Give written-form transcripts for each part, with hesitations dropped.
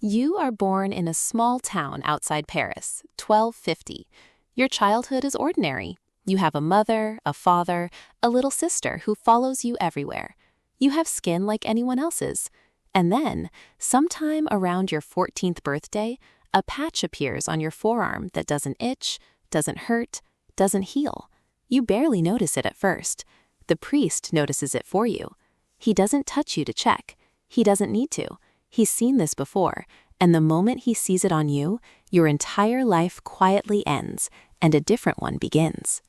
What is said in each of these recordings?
You are born in a small town outside Paris, 1250. Your childhood is ordinary. You have a mother, a father, a little sister who follows you everywhere. You have skin like anyone else's. And then, sometime around your 14th birthday, a patch appears on your forearm that doesn't itch, doesn't hurt, doesn't heal. You barely notice it at first. The priest notices it for you. He doesn't touch you to check. He doesn't need to. He's seen this before, and the moment he sees it on you, your entire life quietly ends, and a different one begins.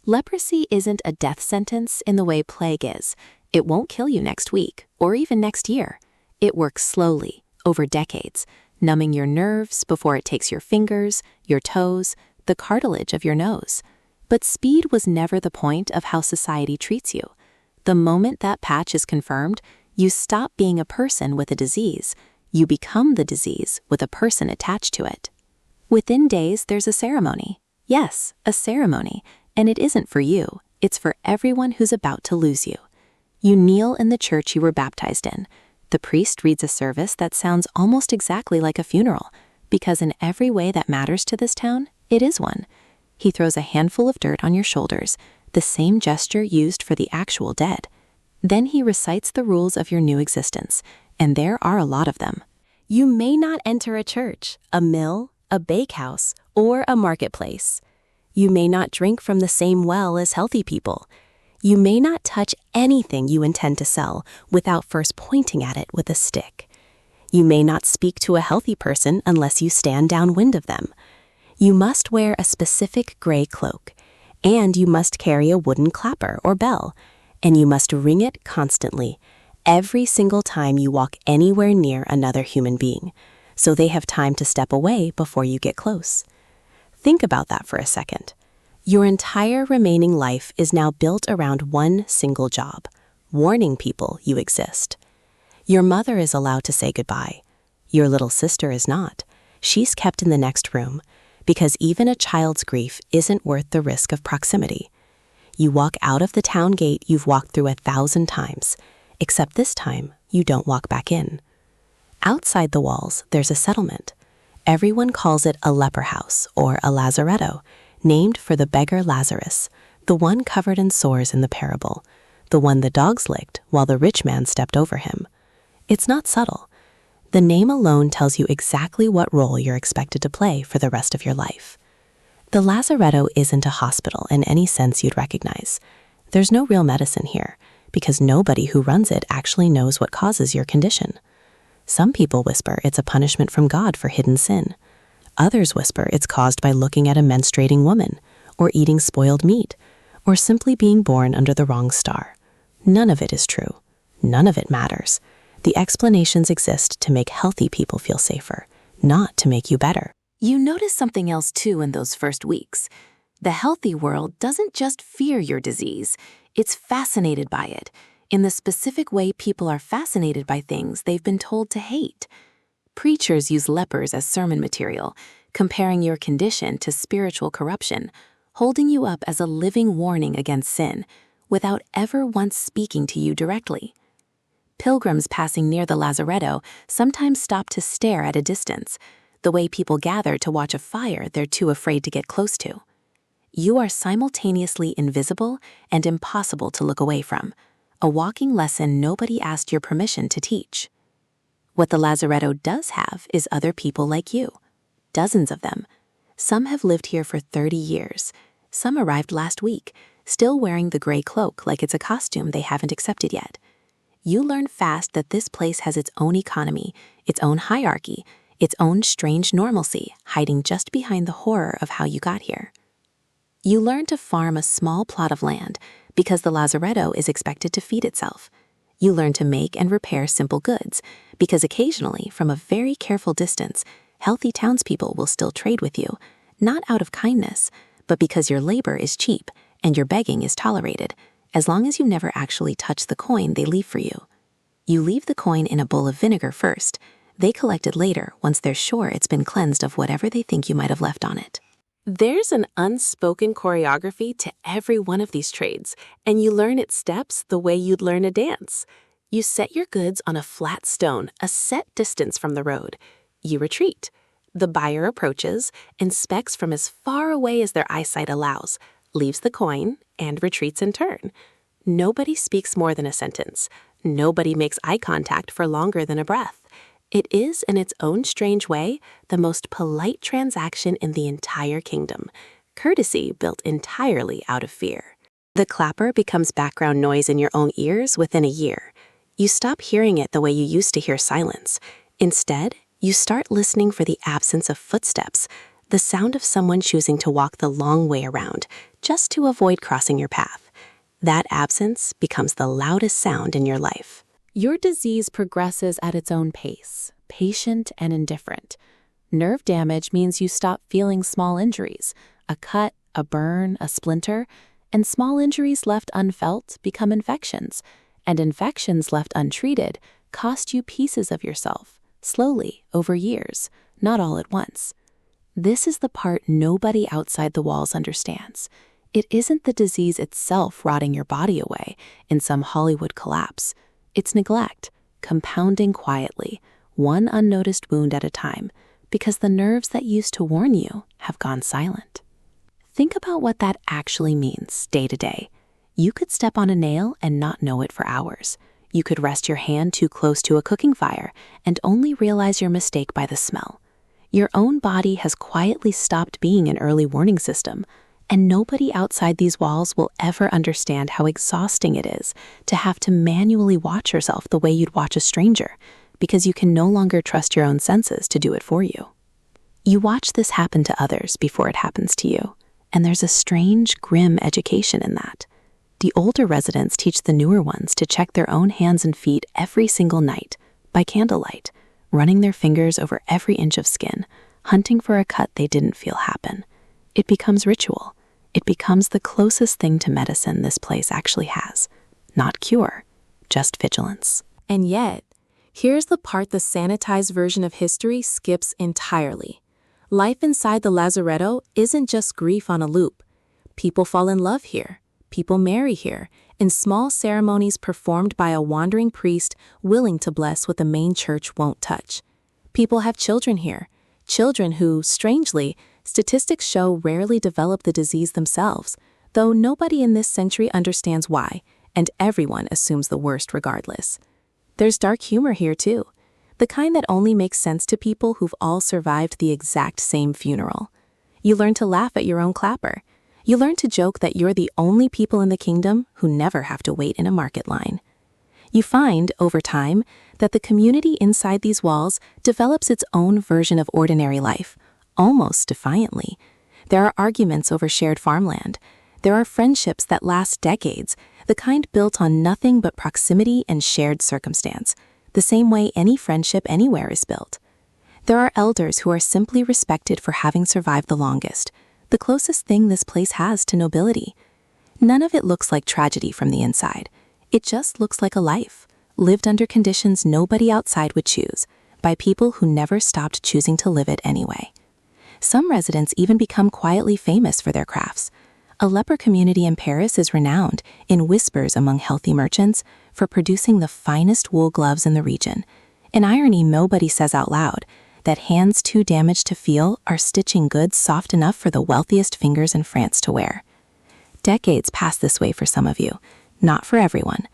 Leprosy isn't a death sentence in the way plague is. It won't kill you next week, or even next year. It works slowly, over decades, numbing your nerves before it takes your fingers, your toes, the cartilage of your nose. But speed was never the point of how society treats you. The moment that patch is confirmed, you stop being a person with a disease. You become the disease with a person attached to it. Within days, there's a ceremony. Yes, a ceremony. And it isn't for you. It's for everyone who's about to lose you. You kneel in the church you were baptized in. The priest reads a service that sounds almost exactly like a funeral, because in every way that matters to this town, it is one. He throws a handful of dirt on your shoulders, the same gesture used for the actual dead. Then he recites the rules of your new existence, and there are a lot of them. You may not enter a church, a mill, a bakehouse, or a marketplace. You may not drink from the same well as healthy people. You may not touch anything you intend to sell without first pointing at it with a stick. You may not speak to a healthy person unless you stand downwind of them. You must wear a specific gray cloak, and you must carry a wooden clapper or bell, and you must ring it constantly, every single time you walk anywhere near another human being, so they have time to step away before you get close. Think about that for a second. Your entire remaining life is now built around one single job, warning people you exist. Your mother is allowed to say goodbye. Your little sister is not. She's kept in the next room, because even a child's grief isn't worth the risk of proximity. You walk out of the town gate you've walked through 1,000 times, except this time you don't walk back in. Outside the walls, there's a settlement. Everyone calls it a leper house or a lazaretto, named for the beggar Lazarus, the one covered in sores in the parable, the one the dogs licked while the rich man stepped over him. It's not subtle. The name alone tells you exactly what role you're expected to play for the rest of your life. The lazaretto isn't a hospital in any sense you'd recognize. There's no real medicine here, because nobody who runs it actually knows what causes your condition. Some people whisper it's a punishment from God for hidden sin. Others whisper it's caused by looking at a menstruating woman, or eating spoiled meat, or simply being born under the wrong star. None of it is true. None of it matters. The explanations exist to make healthy people feel safer, not to make you better. You notice something else too in those first weeks. The healthy world doesn't just fear your disease, it's fascinated by it, in the specific way people are fascinated by things they've been told to hate. Preachers use lepers as sermon material, comparing your condition to spiritual corruption, holding you up as a living warning against sin, without ever once speaking to you directly. Pilgrims passing near the lazaretto sometimes stop to stare at a distance, the way people gather to watch a fire they're too afraid to get close to. You are simultaneously invisible and impossible to look away from, a walking lesson nobody asked your permission to teach. What the lazaretto does have is other people like you, dozens of them. Some have lived here for 30 years. Some arrived last week, still wearing the gray cloak like it's a costume they haven't accepted yet. You learn fast that this place has its own economy, its own hierarchy, its own strange normalcy hiding just behind the horror of how you got here. You learn to farm a small plot of land because the lazaretto is expected to feed itself. You learn to make and repair simple goods because occasionally, from a very careful distance, healthy townspeople will still trade with you, not out of kindness, but because your labor is cheap and your begging is tolerated, as long as you never actually touch the coin they leave for you. You leave the coin in a bowl of vinegar first. They collect it later once they're sure it's been cleansed of whatever they think you might have left on it. There's an unspoken choreography to every one of these trades, and you learn its steps the way you'd learn a dance. You set your goods on a flat stone, a set distance from the road. You retreat. The buyer approaches, inspects from as far away as their eyesight allows, leaves the coin, and retreats in turn. Nobody speaks more than a sentence. Nobody makes eye contact for longer than a breath. It is, in its own strange way, the most polite transaction in the entire kingdom. Courtesy built entirely out of fear. The clapper becomes background noise in your own ears within a year. You stop hearing it the way you used to hear silence. Instead, you start listening for the absence of footsteps, the sound of someone choosing to walk the long way around, just to avoid crossing your path. That absence becomes the loudest sound in your life. Your disease progresses at its own pace, patient and indifferent. Nerve damage means you stop feeling small injuries, a cut, a burn, a splinter, and small injuries left unfelt become infections, and infections left untreated cost you pieces of yourself, slowly, over years, not all at once. This is the part nobody outside the walls understands. It isn't the disease itself rotting your body away in some Hollywood collapse. It's neglect, compounding quietly, one unnoticed wound at a time, because the nerves that used to warn you have gone silent. Think about what that actually means day to day. You could step on a nail and not know it for hours. You could rest your hand too close to a cooking fire and only realize your mistake by the smell. Your own body has quietly stopped being an early warning system, and nobody outside these walls will ever understand how exhausting it is to have to manually watch yourself the way you'd watch a stranger, because you can no longer trust your own senses to do it for you. You watch this happen to others before it happens to you, and there's a strange, grim education in that. The older residents teach the newer ones to check their own hands and feet every single night, by candlelight, running their fingers over every inch of skin, hunting for a cut they didn't feel happen. It becomes ritual. It becomes the closest thing to medicine this place actually has. Not cure, just vigilance. And yet, here's the part the sanitized version of history skips entirely. Life inside the lazaretto isn't just grief on a loop. People fall in love here. People marry here, in small ceremonies performed by a wandering priest willing to bless what the main church won't touch. People have children here, children who, strangely, statistics show rarely develop the disease themselves, though nobody in this century understands why, and everyone assumes the worst regardless. There's dark humor here too, the kind that only makes sense to people who've all survived the exact same funeral. You learn to laugh at your own clapper. You learn to joke that you're the only people in the kingdom who never have to wait in a market line. You find, over time, that the community inside these walls develops its own version of ordinary life, almost defiantly. There are arguments over shared farmland. There are friendships that last decades, the kind built on nothing but proximity and shared circumstance, the same way any friendship anywhere is built. There are elders who are simply respected for having survived the longest, the closest thing this place has to nobility. None of it looks like tragedy from the inside. It just looks like a life, lived under conditions nobody outside would choose, by people who never stopped choosing to live it anyway. Some residents even become quietly famous for their crafts. A leper community in Paris is renowned, in whispers among healthy merchants, for producing the finest wool gloves in the region. An irony nobody says out loud, that hands too damaged to feel are stitching goods soft enough for the wealthiest fingers in France to wear. Decades pass this way for some of you, not for everyone.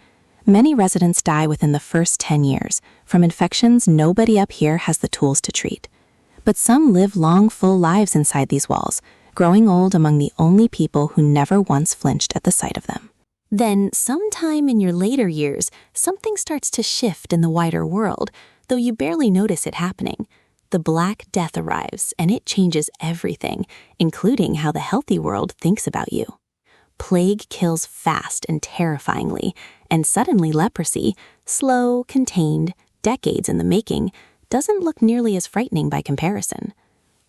Many residents die within the first 10 years, from infections nobody up here has the tools to treat. But some live long, full lives inside these walls, growing old among the only people who never once flinched at the sight of them. Then, sometime in your later years, something starts to shift in the wider world, though you barely notice it happening. The Black Death arrives, and it changes everything, including how the healthy world thinks about you. Plague kills fast and terrifyingly, and suddenly leprosy, slow, contained, decades in the making, doesn't look nearly as frightening by comparison.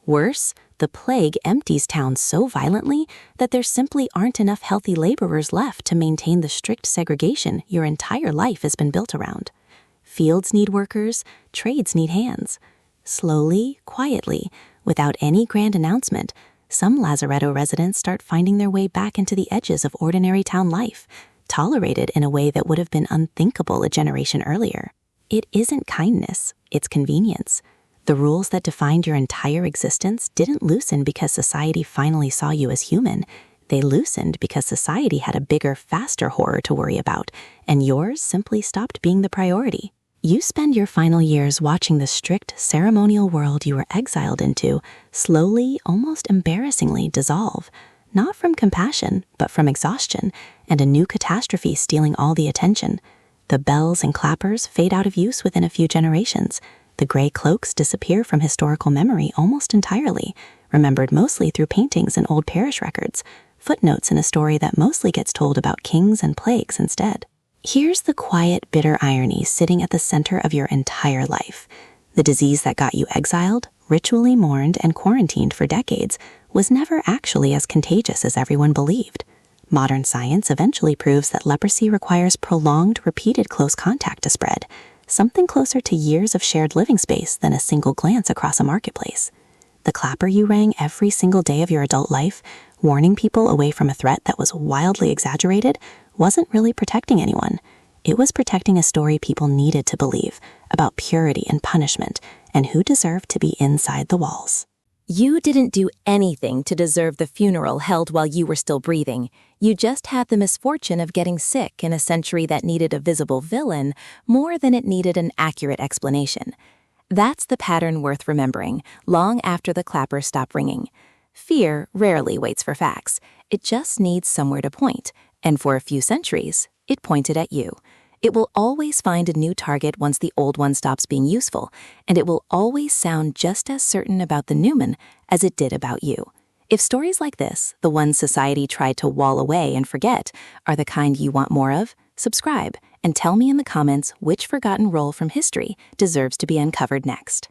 Worse, the plague empties towns so violently that there simply aren't enough healthy laborers left to maintain the strict segregation your entire life has been built around. Fields need workers, trades need hands. Slowly, quietly, without any grand announcement, some lazaretto residents start finding their way back into the edges of ordinary town life, tolerated in a way that would have been unthinkable a generation earlier. It isn't kindness, it's convenience. The rules that defined your entire existence didn't loosen because society finally saw you as human. They loosened because society had a bigger, faster horror to worry about, and yours simply stopped being the priority. You spend your final years watching the strict, ceremonial world you were exiled into slowly, almost embarrassingly dissolve, not from compassion, but from exhaustion, and a new catastrophe stealing all the attention. The bells and clappers fade out of use within a few generations. The gray cloaks disappear from historical memory almost entirely, remembered mostly through paintings and old parish records, footnotes in a story that mostly gets told about kings and plagues instead. Here's the quiet, bitter irony sitting at the center of your entire life. The disease that got you exiled, ritually mourned, and quarantined for decades was never actually as contagious as everyone believed. Modern science eventually proves that leprosy requires prolonged, repeated close contact to spread, something closer to years of shared living space than a single glance across a marketplace. The clapper you rang every single day of your adult life, warning people away from a threat that was wildly exaggerated, wasn't really protecting anyone. It was protecting a story people needed to believe about purity and punishment and who deserved to be inside the walls. You didn't do anything to deserve the funeral held while you were still breathing. You just had the misfortune of getting sick in a century that needed a visible villain more than it needed an accurate explanation. That's the pattern worth remembering, long after the clapper stopped ringing. Fear rarely waits for facts. It just needs somewhere to point, and for a few centuries, it pointed at you. It will always find a new target once the old one stops being useful, and it will always sound just as certain about the Newman as it did about you. If stories like this, the ones society tried to wall away and forget, are the kind you want more of, subscribe and tell me in the comments which forgotten role from history deserves to be uncovered next.